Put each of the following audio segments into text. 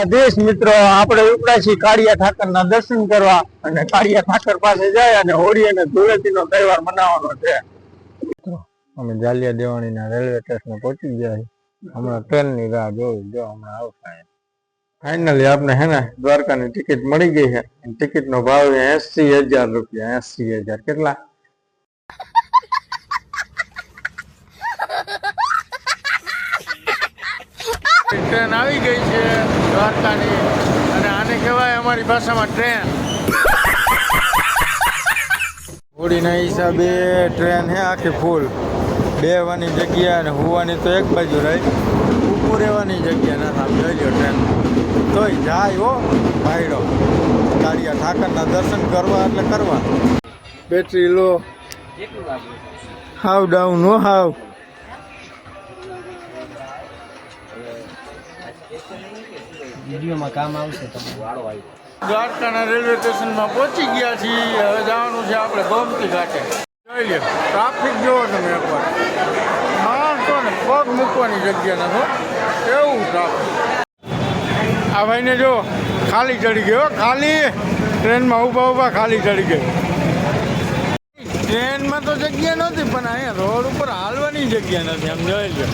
દેશ મિત્રો આપણે ઉપડા છીએ કાળિયા ઠાકરના દર્શન કરવા અને કાળિયા ઠાકર પાસે જાય અને હોળી અને ધૂળેટીનો તહેવાર મનાવવાનો છે. અમે જાલિયા દેવાણીના રેલવે સ્ટેશને પહોંચી ગયા છીએ. હમણાં ટ્રેનની રાહ જોઈ જો હમણાં આવશે. ફાઇનલી આપણે હે ને દ્વારકાની ટિકિટ મળી ગઈ છે. ટિકિટનો ભાવ 80,000 રૂપિયા. 80,000 કેટલા? ટ્રેન આવી ગઈ છે દ્વારકાની અને આને કહેવાય અમારી ભાષામાં ટ્રેન. હોળીના હિસાબે ટ્રેન હે આખી ફૂલ. બેવાની જગ્યા અને હોવાની તો એક બાજુ રહી, ઊભું રહેવાની જગ્યા ના આમ જોઈ લો ટ્રેન તોય જાય હો ભાઈડો. કાળિયા ઠાકરના દર્શન કરવા એટલે કરવા. બેટરી લો, હાવ ડાઉન હો હાવ. વિડીયોમાં કામ આવશે તમને. દ્વારકાના રેલવે સ્ટેશનમાં પહોંચી ગયા છીએ. હવે જવાનું છે આપણે ગોમતી ઘાટે. જોઈ લો ટ્રાફિક જોવો તમે એકવાર. માણસો ને પગ મૂકવાની જગ્યા નથી એવું ટ્રાફિક. આ ભાઈને જો ખાલી ચડી ગયો, ખાલી ટ્રેનમાં ઊભા ખાલી ચડી ગઈ. ટ્રેનમાં તો જગ્યા નથી પણ અહીંયા રોડ ઉપર હાલવાની જગ્યા નથી. આમ જોઈ લો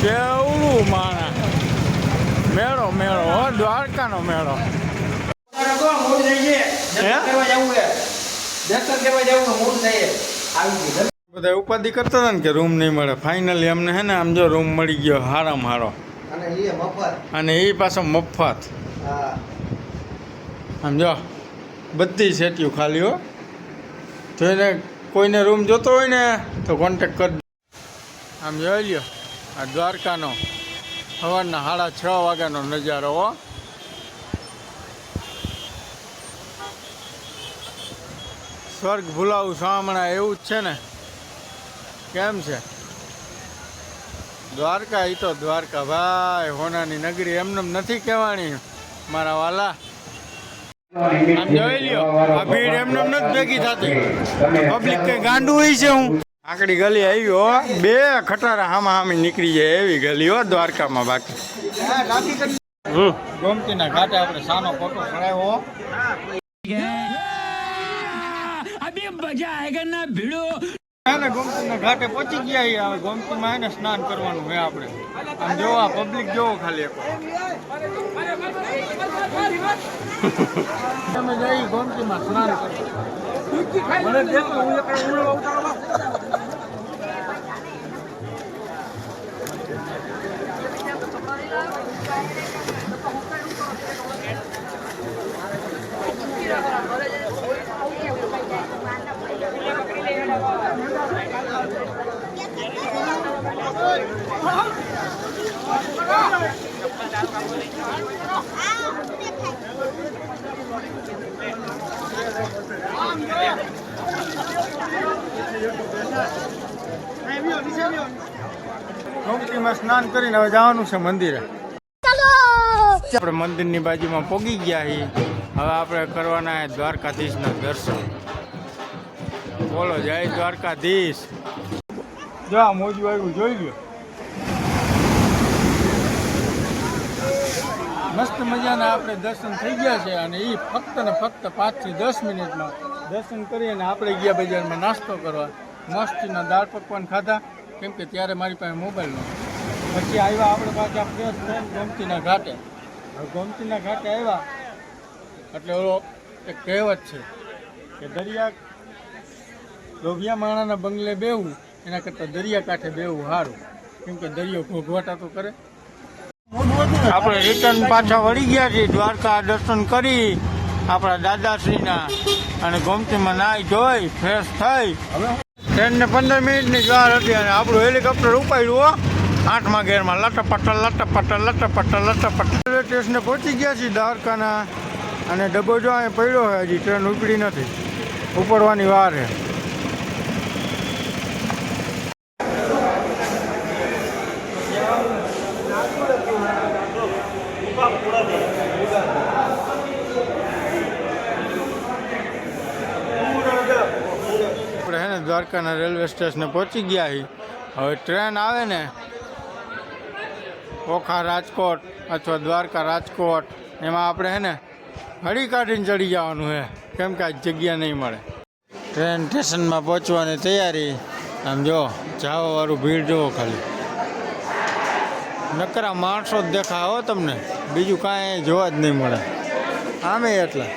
કેવડું માણા. મેળો મેળો હો, દ્વારકાનો મેળો. બધા ઉપાધિ કરતા હતા ને કે રૂમ નહીં મળે. ફાઇનલી અમને હે ને આમ જો રૂમ મળી ગયો હારામાં હારો, અને એ પાછો મફત. આમ જો બધી સેટિયું ખાલી હો. જોઈને કોઈને રૂમ જોતો હોય ને તો કોન્ટેક કરજો. આમ જોઈ લ્યો આ દ્વારકાનો સવારના 6:30 વાગ્યાનો નજારો હો. સ્વર્ગ ભૂલાવું સામણા એવું જ છે ને. કેમ છે દ્વારકા? એ તો દ્વારકા ભાઈ, હોનાની નગરી એમને નથી કહેવાની મારા વાલા. આમ જોઈ લ્યો આ ભીડ એમને નથી ભેગી થતી. પબ્લિક કઈ ગાંડું હોય છે. હું આકડી ગલી આવી હો, 2 ખટારા હામા હામી નીકળી જાય એવી ગલી હો દ્વારકામાં. બાકી ગોમતીના ઘાટે આપણે સાનો ફોટો ચડાવ્યો. ગોમતીના ઘાટે પહોંચી ગયા. હવે ગોમતીમાં એને સ્નાન કરવાનું હોય આપણે. આમ જોવા પબ્લિક જોવો ખાલી તમે જઈ ગોમતીમાં સ્નાન કરો. ગોમતીમાં સ્નાન કરીને હવે જવાનું છે મંદિરે. આપણે મંદિરની બાજુમાં પહોંચી ગયા છીએ. હવે આપણે કરવાના દ્વારકાધીશના દર્શન. બોલો જય દ્વારકાધીશ. જો આ મોજું આવ્યું જોઈ ગયો. મસ્ત મજાના આપણે દર્શન થઈ ગયા છે અને એ ફક્ત ને ફક્ત 5 થી 10 મિનિટમાં દર્શન કરી અને આપણે ગયા બજારમાં નાસ્તો કરવા. મસ્તીના દાળ પકવાન ખાધા, કેમ કે ત્યારે મારી પાસે મોબાઈલ નહોતો. પછી આવ્યા આપણે પાછા ફ્રેશ થઈને ગોમતીના ઘાટે. ગોમતીના ઘાટે આવ્યા એટલે ઓલો એક કહેવત છે કે દરિયા લોભિયા માણાના બંગલે બેવું એના કરતાં દરિયા કાંઠે બેવું સારું, કેમ કે દરિયો ઘોઘવાટા તો કરે. આપણે રિટર્ન પાછા વળી ગયા છીએ દ્વારકા. દર્શન કરી આપણા દાદાશ્રીના અને ગોમતીમાં નાહી ધોઈ ફ્રેશ થઈ. ટ્રેનને 15 મિનિટની જ વાર હતી અને આપણું હેલિકોપ્ટર ઉપાડ્યું 8મા ગેરમાં. લટપટ રેલવે સ્ટેશને પહોંચી ગયા છીએ દ્વારકાના. અને ડબ્બો જો અહીં પડ્યો છે, હજી ટ્રેન ઉપડી નથી, ઉપડવાની વાર છે. આપણે હે ને દ્વારકાના રેલવે સ્ટેશને પહોંચી ગયા છીએ. હવે ટ્રેન આવે ને ઓખા રાજકોટ અથવા દ્વારકા રાજકોટ એમાં આપણે હે ને હળી કાઢીને ચડી જવાનું છે, કેમ કે આ જગ્યા નહીં મળે. ટ્રેન સ્ટેશનમાં પહોંચવાની તૈયારી. આમ જો જવાવાળું ભીડ જુઓ ખાલી, નકરા માણસો જ દેખાય હો તમને, બીજું કાંઈ જોવા જ નહીં મળે આમે. એટલે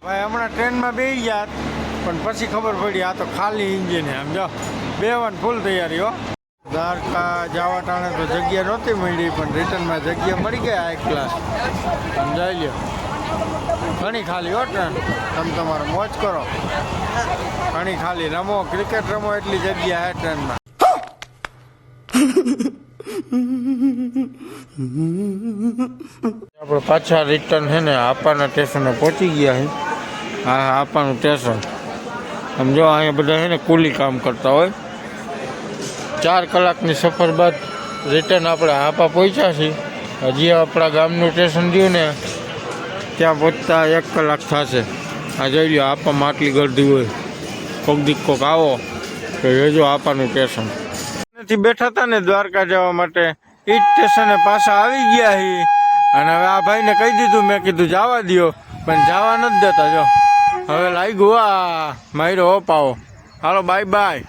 ભાઈ હમણાં ટ્રેનમાં બેસી ગયા પણ પછી ખબર પડી આ તો ખાલી ઇન્જિન છે. આમ જો બેવાન ફૂલ તૈયારી હો. દ્વારકા જવા ટાણે તો જગ્યા નહોતી મળી, પણ રિટર્નમાં જગ્યા મળી ગઈ હાઈ ક્લાસ. સમજાઈ લ્યો, ઘણી ખાલી હો ટ્રેન. તમે તમારો મોજ કરો, ઘણી ખાલી. રમો ક્રિકેટ રમો એટલી જગ્યા હે ટ્રેનમાં. આપણે પાછા રિટર્ન છે ને આપાના સ્ટેશને પહોંચી ગયા છે. હા આપાનું સ્ટેશન. સમજો અહીંયા બધા છે ને કુલી કામ કરતા હોય. 4 કલાકની સફર બાદ રિટર્ન આપણે આપા પહોંચ્યા છીએ. હજી આપણા ગામનું સ્ટેશન રહ્યું ને ત્યાં પહોંચતા 1 કલાક થશે. આ જોઈ લો આપામાં આટલી ગરદી હોય. કોક દીક કોક આવો તો જોજો આપાનું સ્ટેશન. નથી બેઠા હતા ને દ્વારકા જવા માટે, એ જ સ્ટેશને પાછા આવી ગયા છીએ. અને હવે આ ભાઈને કહી દીધું, મેં કીધું જવા દો, પણ જવા નથી દેતા. જો હવે લાગ્યું આ માયરો ઓપાવો. હાલો બાય બાય.